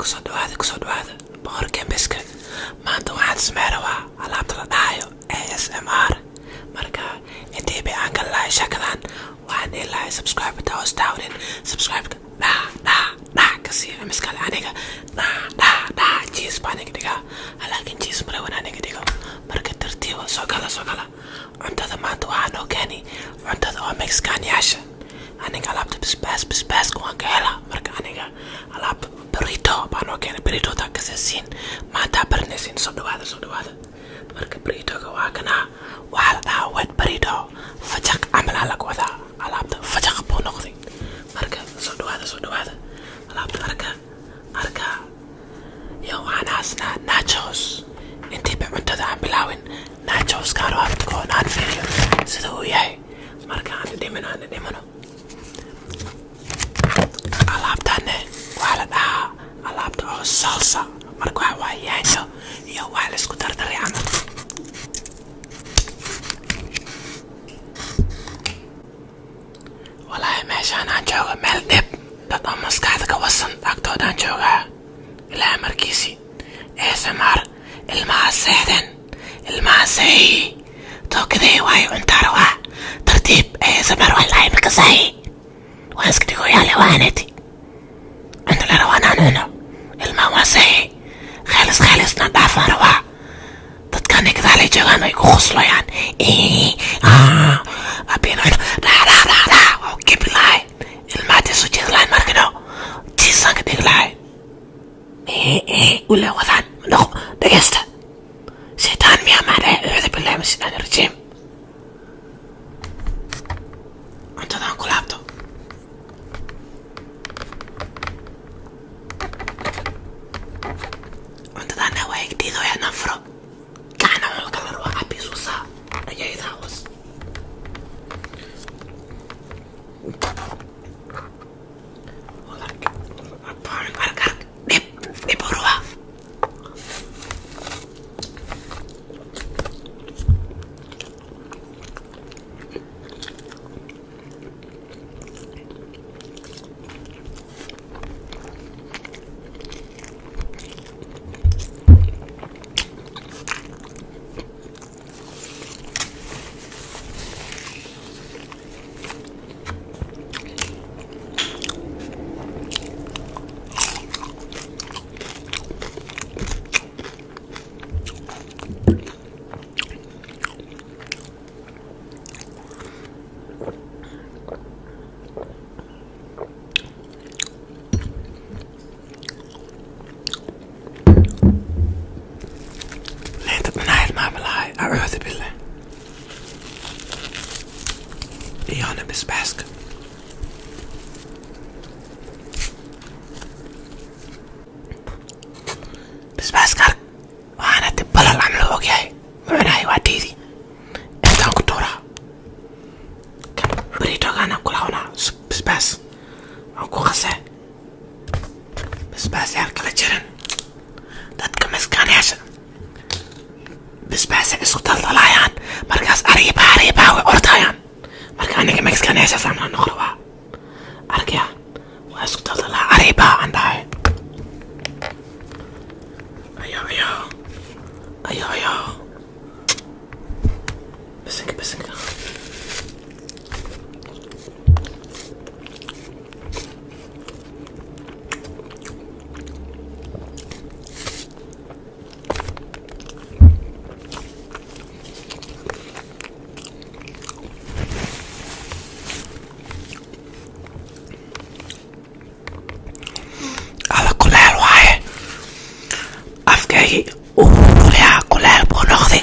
kusoo dhawaada boqorkeen biska maanta waxaan sameynawaa alaabta la dhahayo ASMR marka intii bay aan gal lahay shakadan waxaan dhihi lahay subscribe ta hoos daawanin subscribe dha kasi miskale aniga dha cheese baan iga dhigaa laakiin cheese mara wan aniga dhigo marka tartiiba soo gala cuntada maanta waxaa noo keeni cuntada oo Mexican yaasha aniga alaabta basbaas waan ka helaa marka aniga alaabta burrito baan oo keena burrito ta kasasiin maanta barnaysin soo dhawaada marka burrito ka waa kana waxaa la dhahaa wet burrito fajaq camal lagu wadaa alaabta fajaq buu noqday marka soo dhawaada alaabta arka iyo waxaan haasnaa nachos intii ba cuntada aan bilaawin nachos kaano abtko naan fiiriyo sida uu yahay marka aan dhimano alaabtane waxaa la dhahaa alaabta oo salsa marka waxa waa yaanyo iyo wax la isku dardaray camal wallaahi meeshaan aan jooga meel dhib dad oo maskaxda ka wasan agtoodaan joogaa ilaa markiisi ASMR ilmaha seexden ilmaha seexi tookadee waayo cuntaara waa tartiib ASMR wallaahi marka seexi waan iska dhigo yaale waaneti cunta la rawaan aan cuno ilmaha waa seexi khaalis na dhaafaan rawaa dadkaan igdaalay joogaan way ku khuslayaan abiin cuno dha waa gibi lahay ilmahaadii soo jeedi lahayn markino jiisaan ka dhigi lahay ولا وضعا دقسته شيطان ميا معنا أعوذ بالله من الشيطان الرجيم أنت ذا نقول عبده أنت ذا نواي جديد ويا نفرو كان عمل كلر وعبي سوسا أجي يدعوز أعوذ بالله أنا بسباسك وأنا تبلا العمل وجهي معناي وعديدي أنت كتورة بريتو أنا كل هنا بسباس أكو خسة بسباس يا كلا جرن دتك مسكان ياشا بسباس isku daldalaayaan markaas ariiba way ordayaan marka aniga Mexican yaasha saamna noqdo waa arkiya waa isku daldalaa ariiba aan dhahay ayo bisinka يا كلها بناخذ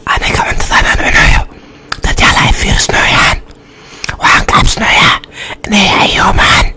أنا كمان تظن عناية تدي على فيروس نوعان وعن كابس نوعا نهي يومان